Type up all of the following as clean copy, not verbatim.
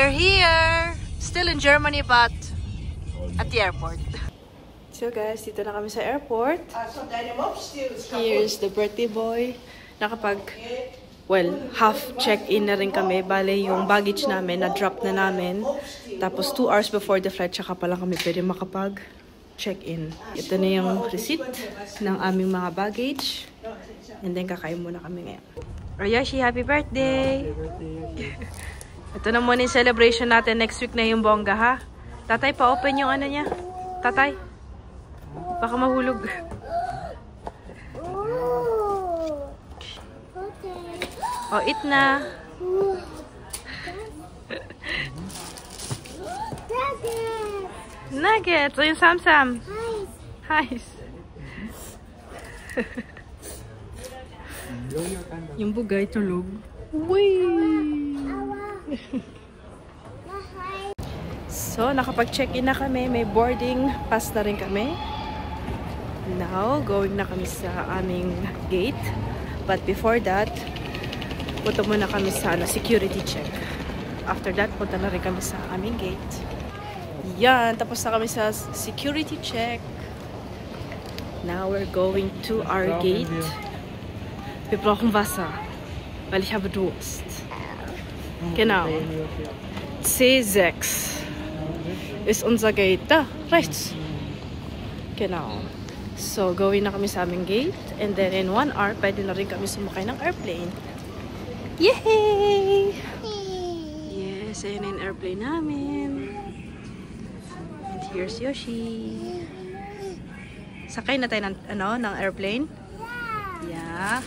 We're here! Still in Germany, but at the airport. So guys, dito na kami sa airport. Here's the birthday boy. Half check-in na rin kami. Bale, yung baggage namin, na-drop na namin. Tapos 2 hours before the flight, tsaka pala kami pwede makapag-check-in. Ito na yung receipt ng aming mga baggage. And then, kakain muna kami ngayon. Oh, Yoshi, happy birthday! Happy birthday, ito na muna yung celebration natin. Next week na yung bongga, ha? Tatay, pa-open yung ano niya. Tatay. Baka mahulog. Oh, eat na. Nuggets. O yung Sam-Sam. Highs. Yung bugay tulog. So, nakapag-check-in na kami. May boarding pass na rin kami. Now, going na kami sa aming gate. But before that, punta muna kami sa security check. After that, punta na rin kami sa aming gate. Yan, tapos na kami sa security check. Now, we're going to our gate. Wir brauchen Wasser, weil ich habe Durst. Genau. C6 ist unser Gate. Da, rechts. Genau. So, going na kami sa aming gate. And then in 1 hour, pwede na rin kami sumakay ng airplane. Yay! Yes, ayan yung airplane namin. And here's Yoshi. Sakay na tayo ng airplane? Yeah.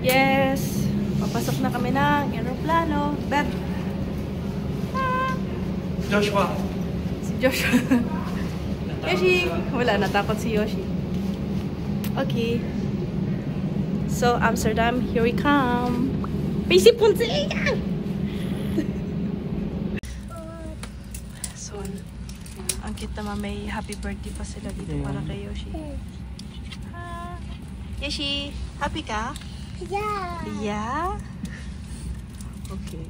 Yes! Papasok na kami ng aeroplano. Beb! Joshua! Si Joshua. Yoshi! Wala, natakot si Yoshi. Okay. So, Amsterdam, here we come. Paisipun sila! So, ang cute naman, may happy birthday pa sila dito para kay Yoshi. Yoshi, happy ka? Yeah. Yeah? Okay.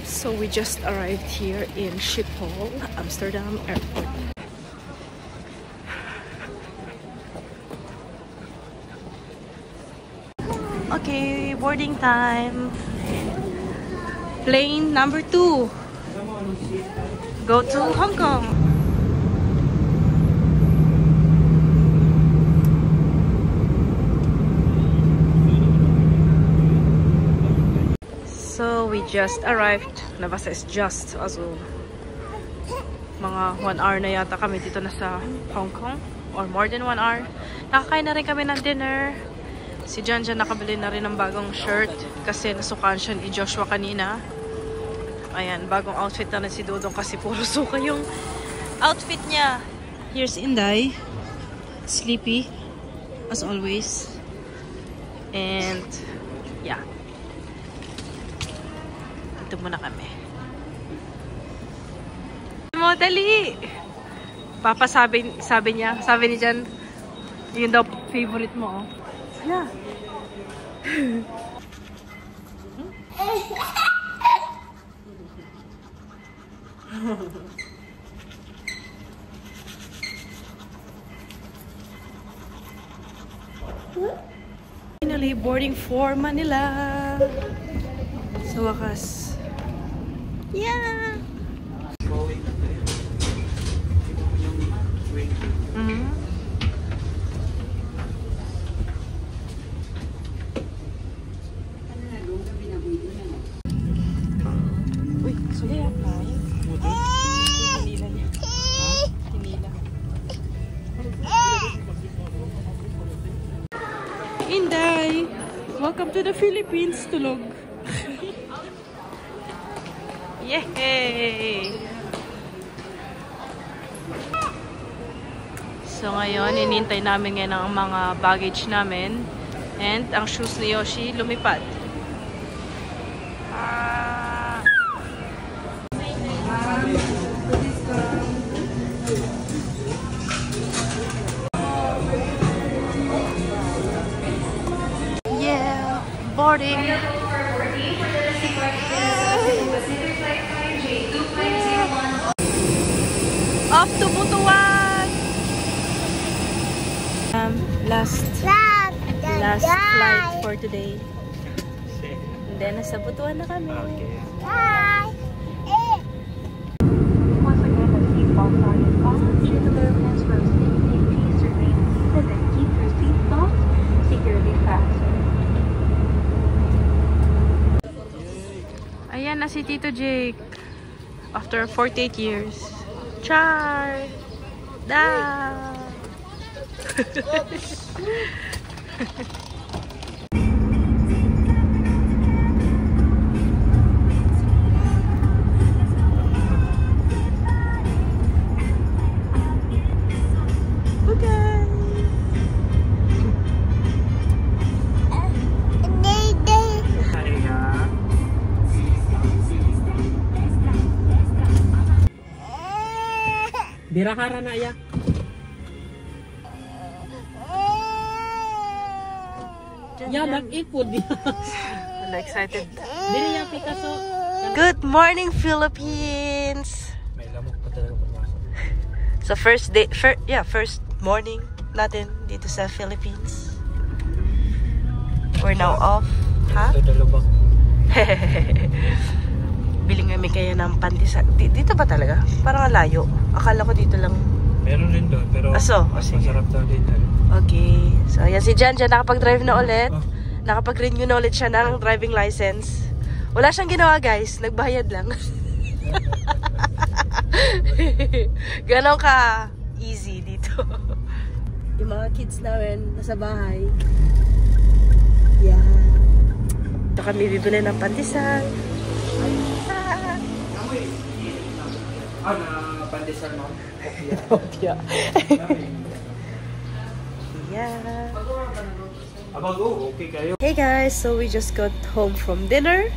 So we just arrived here in Schiphol, Amsterdam Airport. Okay, boarding time. Plane number 2. Go to Hong Kong. So we just arrived. Nabasa is just. Also, mga 1 hour na yata kami dito na sa Hong Kong. Or more than 1 hour. Nakakain na rin kami ng dinner. Si Jan nakabili na rin ng bagong shirt kasi nasukan siya ni Joshua kanina. Ayan, bagong outfit na rin si Dodong kasi puro suka yung outfit niya. Here's Inday. Sleepy, as always. And, yeah. Ito muna kami. Mo, dali! Papa sabi ni Jan, yun daw favorite mo, oh. Yeah. Finally, boarding for Manila. Sa wakas. Yeah. Inday, welcome to the Philippines, tulog. Yay! So ngayon, inintay namin ngayon ang mga baggage namin. And ang shoes ni Yoshi lumipad. Yeah, boarding. Off to Butuan. Last flight for today. And then nasa Butuan na kami. Okay. Bye. Once again, the seatbelt sign is on. Due to the events for safety, please remain seated and keep your seatbelt securely fastened. Ayan na si Tito Jake. After 48 years. Char! Da! Birahara na ya. Ya mag-ipod dia. I'm excited. Dili ya Picasso. Good morning, Philippines! May lamok pa talaga pagpasok. So first morning natin dito sa Philippines. We're now off. Ha? Ito dalubak. Bili kami kaya ng pandesal. Dito ba talaga? Parang layo. Akala ko dito lang. Meron rin doon pero mas sige. masarap daw dito. Okay. So ayan si Jan nakapag-drive na ulit. Nakapag-renew na ulit siya ng driving license. Wala siyang ginawa guys. Nagbayad lang. Ganon ka easy dito. Yung mga kids namin nasa bahay. Yeah. Ito kami bibili ng pandesal. Na pandesal mo? Yeah. Yeah. Abago, okay kayo. Hey guys, so we just got home from dinner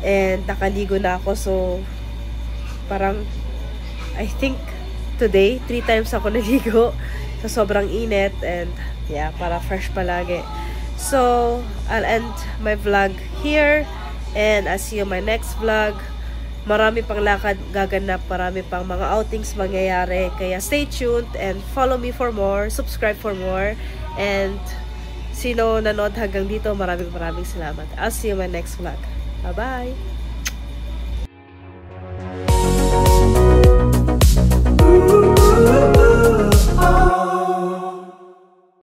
and nakaligo na ako, so parang I think today 3 times ako naligo sa sobrang init and yeah, para fresh palagi. So I'll end my vlog here and I'll see you in my next vlog. Marami pang lakad gaganap, marami pang mga outings mangyayari, kaya stay tuned and follow me for more, subscribe for more, and sino nanood hanggang dito, maraming salamat. I'll see you in my next vlog. Bye-bye!